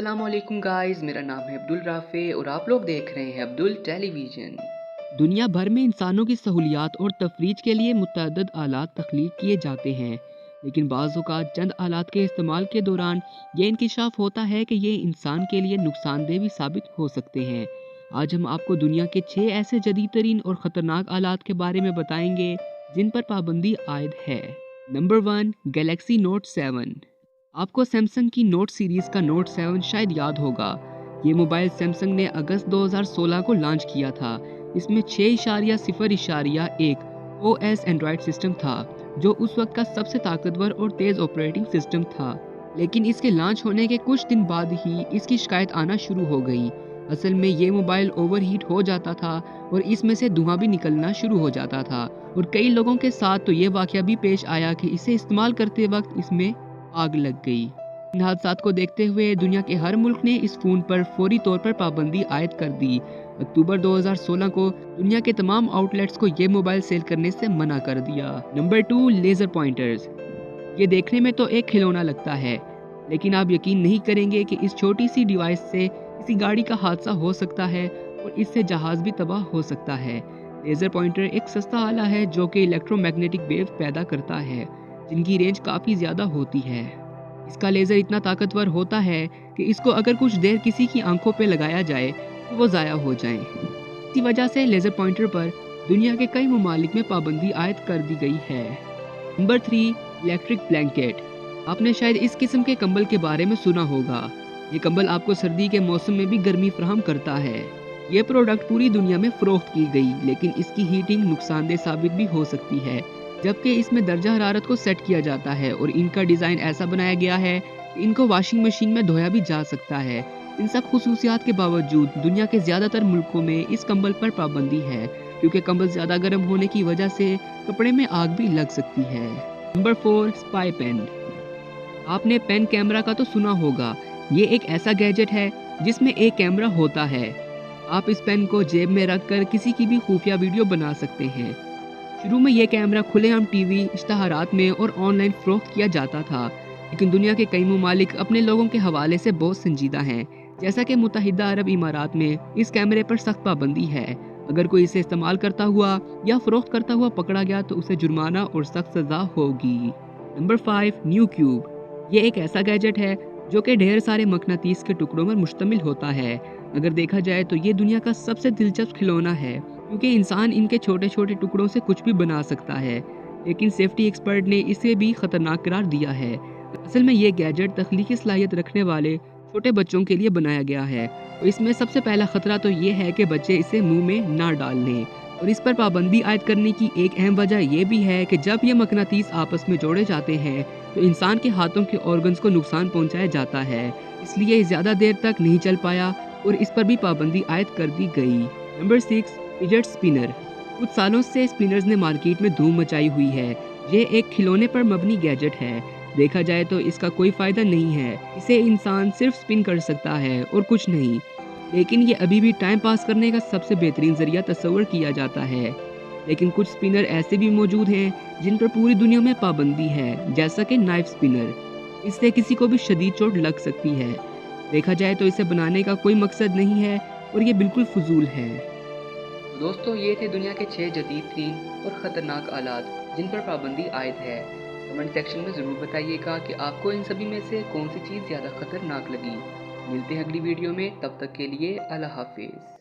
अस्सलाम वालेकुम गाइस, मेरा नाम है अब्दुल राफ़े और आप लोग देख रहे हैं अब्दुल टेलीविज़न। दुनिया भर में इंसानों की सहूलियात और तफरीज के लिए मुतअद्दिद आलात तख्लीक किए जाते हैं, लेकिन बाज़ औक़ात चंद आलात के इस्तेमाल के दौरान ये इंकिशाफ होता है कि ये इंसान के लिए नुकसानदेह भी साबित हो सकते हैं। आज हम आपको दुनिया के 6 ऐसे जदीद तरीन और ख़तरनाक आलात के बारे में बताएंगे जिन पर पाबंदी आयद है। Number 1, Galaxy note 7। आपको सैमसंग की नोट सीरीज़ का नोट 7 शायद याद होगा। ये मोबाइल सैमसंग ने अगस्त 2016 को लॉन्च किया था। इसमें 6.0.1 OS एंड्रॉयड सिस्टम था, जो उस वक्त का सबसे ताकतवर और तेज़ ऑपरेटिंग सिस्टम था। लेकिन इसके लॉन्च होने के कुछ दिन बाद ही इसकी शिकायत आना शुरू हो गई। असल में ये मोबाइल ओवरहीट हो जाता था और इसमें से धुआं भी निकलना शुरू हो जाता था, और कई लोगों के साथ तो ये वाक़या भी पेश आया कि इसे इस्तेमाल करते वक्त इसमें आग लग गई। इन हादसात को देखते हुए दुनिया के हर मुल्क ने इस फ़ोन पर फौरी तौर पर पाबंदी आयद कर दी। अक्टूबर 2016 को दुनिया के तमाम आउटलेट्स को ये मोबाइल सेल करने से मना कर दिया। Number 2, laser pointers. ये देखने में तो एक खिलौना लगता है, लेकिन आप यकीन नहीं करेंगे कि इस छोटी सी डिवाइस से किसी गाड़ी का हादसा हो सकता है और इससे जहाज़ भी तबाह हो सकता है। लेज़र पॉइंटर एक सस्ता आला है जो कि इलेक्ट्रोमैग्नेटिक वेव्स पैदा करता है, जिनकी रेंज काफ़ी ज़्यादा होती है। इसका लेज़र इतना ताकतवर होता है कि इसको अगर कुछ देर किसी की आंखों पे लगाया जाए तो वो ज़ाया हो जाएं। इसी वजह से लेज़र पॉइंटर पर दुनिया के कई ममालिक में पाबंदी आयद कर दी गई है। Number 3, electric blanket. आपने शायद इस किस्म के कंबल के बारे में सुना होगा। ये कंबल आपको सर्दी के मौसम में भी गर्मी फराहम करता है। ये प्रोडक्ट पूरी दुनिया में फ़रोख्त की गई, लेकिन इसकी हीटिंग नुकसानदेह साबित भी हो सकती है, जबकि इसमें दर्जा हरारत को सेट किया जाता है और इनका डिज़ाइन ऐसा बनाया गया है कि इनको वॉशिंग मशीन में धोया भी जा सकता है। इन सब खुसूसियात के बावजूद दुनिया के ज़्यादातर मुल्कों में इस कंबल पर पाबंदी है, क्योंकि कंबल ज़्यादा गर्म होने की वजह से कपड़े में आग भी लग सकती है। Number 4, spy pen. आपने पेन कैमरा का तो सुना होगा। ये एक ऐसा गैजेट है जिसमें एक कैमरा होता है। आप इस पेन को जेब में रखकर किसी की भी खुफिया वीडियो बना सकते हैं। शुरू में यह कैमरा खुलेआम टीवी, इश्तहारात में और ऑनलाइन फ़रोख्त किया जाता था, लेकिन दुनिया के कई ममालिक अपने लोगों के हवाले से बहुत संजीदा हैं। जैसा कि मुत्तहिदा अरब इमारात में इस कैमरे पर सख्त पाबंदी है। अगर कोई इसे इस्तेमाल करता हुआ या फ़रोख्त करता हुआ पकड़ा गया तो उसे जुर्माना और सख्त सज़ा होगी। Number 5, new cube. ये एक ऐसा गैजेट है जो कि ढेर सारे मकनातीस के टुकड़ों पर मुश्तमिल होता है। अगर देखा जाए तो ये दुनिया का सबसे दिलचस्प खिलौना है, क्योंकि इंसान इनके छोटे छोटे टुकड़ों से कुछ भी बना सकता है, लेकिन सेफ्टी एक्सपर्ट ने इसे भी खतरनाक करार दिया है। असल में ये गैजेट तख्लीकी सलाहियत रखने वाले छोटे बच्चों के लिए बनाया गया है, और इसमें सबसे पहला खतरा तो ये है कि बच्चे इसे मुंह में ना डाल लें। और इस पर पाबंदी आयद करने की एक अहम वजह यह भी है कि जब ये मकनातीस आपस में जोड़े जाते हैं तो इंसान के हाथों के ऑर्गन्स को नुकसान पहुंचाया जाता है, इसलिए ज़्यादा देर तक नहीं चल पाया और इस पर भी पाबंदी आयद कर दी गई। Number 6, fidget spinner. कुछ सालों से स्पिनर्स ने मार्केट में धूम मचाई हुई है। ये एक खिलौने पर मबनी गैजेट है। देखा जाए तो इसका कोई फ़ायदा नहीं है, इसे इंसान सिर्फ स्पिन कर सकता है और कुछ नहीं, लेकिन ये अभी भी टाइम पास करने का सबसे बेहतरीन ज़रिया तस्वर किया जाता है। लेकिन कुछ स्पिनर ऐसे भी मौजूद हैं जिन पर पूरी दुनिया में पाबंदी है, जैसा कि नाइफ स्पिनर। इससे किसी को भी शदीद चोट लग सकती है। देखा जाए तो इसे बनाने का कोई मकसद नहीं है और ये बिल्कुल फजूल है। तो दोस्तों, ये थे दुनिया के 6 जदीद तरीन और ख़तरनाक आलात जिन पर पाबंदी आयद है। कमेंट सेक्शन में ज़रूर बताइएगा कि आपको इन सभी में से कौन सी चीज़ ज़्यादा ख़तरनाक लगी। मिलते हैं अगली वीडियो में, तब तक के लिए अल्लाह हाफिज़।